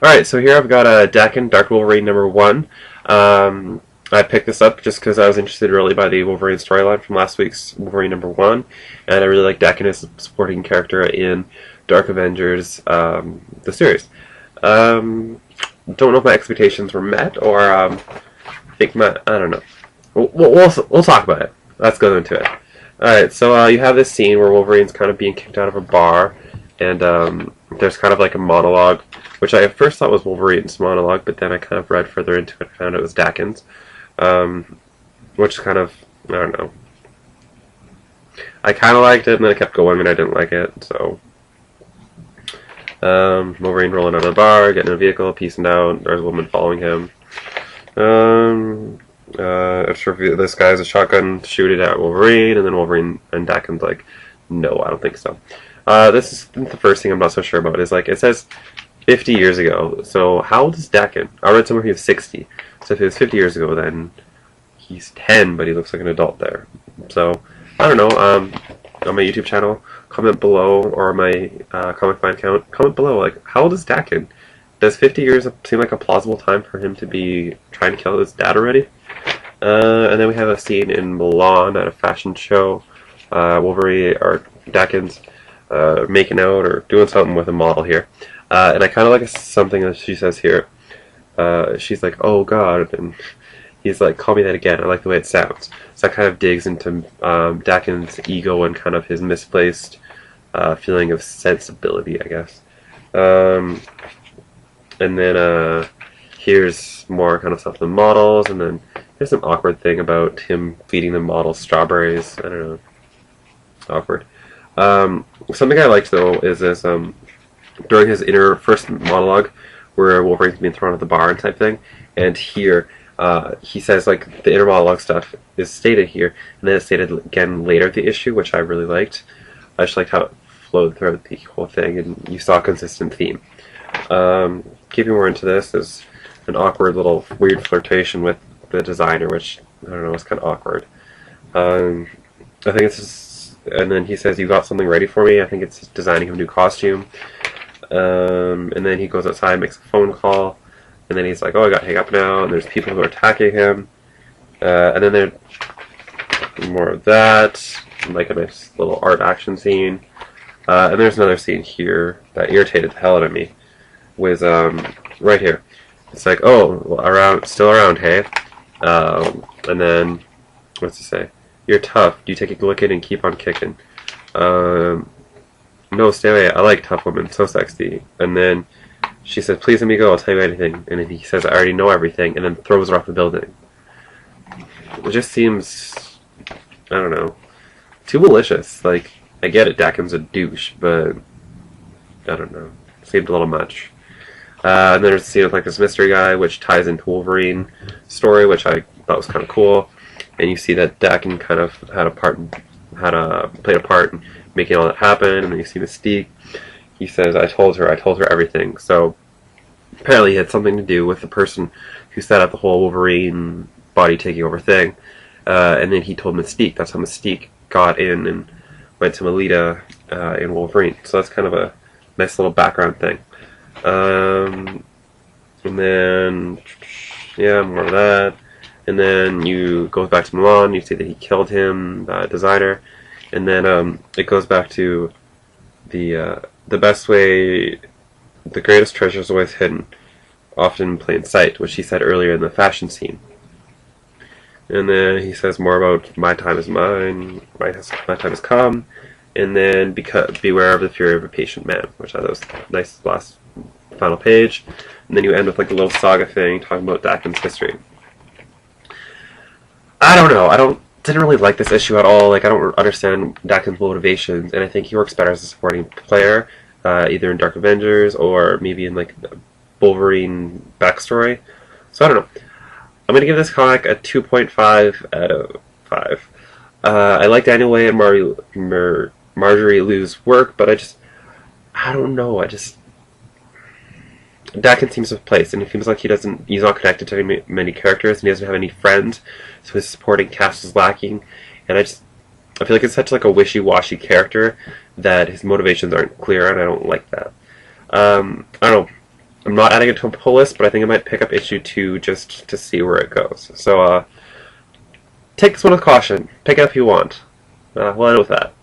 Alright, so here I've got a Daken Dark Wolverine #1. I picked this up just because I was interested really by the Wolverine storyline from last week's Wolverine #1, and I really like Daken as a supporting character in Dark Avengers, the series. Don't know if my expectations were met, or I don't know. We'll talk about it. Let's go into it. Alright, so you have this scene where Wolverine's kind of being kicked out of a bar, and there's kind of like a monologue, which I at first thought was Wolverine's monologue, but then I kind of read further into it and found it was Daken's, which kind of, I don't know. I kind of liked it, and then I kept going, and I didn't like it, so. Wolverine rolling out of the bar, getting in a vehicle, peacing out, there's a woman following him. It's revealed this guy has a shotgun, shoot it at Wolverine, and then Wolverine and Daken's like, no, I don't think so. This is the first thing I'm not so sure about, is like, it says 50 years ago, so how old is Daken? I read somewhere he was 60, so if it was 50 years ago, then he's 10, but he looks like an adult there. So, I don't know, on my YouTube channel, comment below, or my Comic Find account, comment below, like, how old is Daken? Does 50 years seem like a plausible time for him to be trying to kill his dad already? And then we have a scene in Milan at a fashion show. Wolverine, or Daken's, making out or doing something with a model here. And I kind of like something that she says here. She's like, oh god, and he's like, call me that again. I like the way it sounds. So that kind of digs into Daken's ego and kind of his misplaced feeling of sensibility, I guess. And then here's more kind of stuff with the models, and then there's some awkward thing about him feeding the models strawberries. I don't know. Awkward. Something I liked though is this during his first monologue where Wolverine's being thrown at the bar and type thing, and here he says like the inner monologue stuff is stated here, and then it's stated again later in the issue, which I really liked. I just liked how it flowed throughout the whole thing, and you saw a consistent theme. Keeping more into this is an awkward little weird flirtation with the designer, which I don't know, is kind of awkward. I think it's just, and then he says, "You got something ready for me?" I think it's designing him a new costume. And then he goes outside, makes a phone call, and then he's like, "Oh, I got to hang up now." And there's people who are attacking him, and then there's more of that, like a nice little art action scene. And there's another scene here that irritated the hell out of me. Was right here. It's like, oh, still around, hey. And then, what's it say? You're tough. Do you take a licking and keep on kicking? No, stay away. I like tough women. So sexy. And then she says, please let me go. I'll tell you anything. And then he says, I already know everything. And then throws her off the building. It just seems, I don't know, too malicious. Like, I get it, Daken's a douche, but I don't know. Seemed a little much. And then there's a scene with like this mystery guy, which ties into Wolverine story, which I thought was kind of cool. And you see that Daken kind of played a part in making all that happen. And then you see Mystique. He says, I told her everything. So apparently he had something to do with the person who set up the whole Wolverine body taking over thing. And then he told Mystique. That's how Mystique got in and went to Melita in Wolverine. So that's kind of a nice little background thing. And then, yeah, more of that. And then you go back to Milan, you see that he killed him, the designer. And then it goes back to the best way, the greatest treasure is always hidden, often in plain sight, which he said earlier in the fashion scene. And then he says more about my time is mine, my time has come, and then beware of the fury of a patient man, which I thought was nice last final page. And then you end with like a little saga thing talking about Daken's history. I don't know, didn't really like this issue at all. Like, I don't understand Daken's motivations, and I think he works better as a supporting player, either in Dark Avengers or maybe in like the Wolverine backstory. So I don't know. I'm gonna give this comic a 2.5 out of 5. I like Daniel Way and Marjorie Liu's work, but I don't know. Daken seems to have place, and it seems like he's not connected to many characters, and he doesn't have any friends, so his supporting cast is lacking. And I feel like it's such like a wishy-washy character that his motivations aren't clear, and I don't like that. I don't know. I'm not adding it to a pull list, but I think I might pick up issue 2 just to see where it goes. So, take this one with caution. Pick it up if you want. We'll end with that.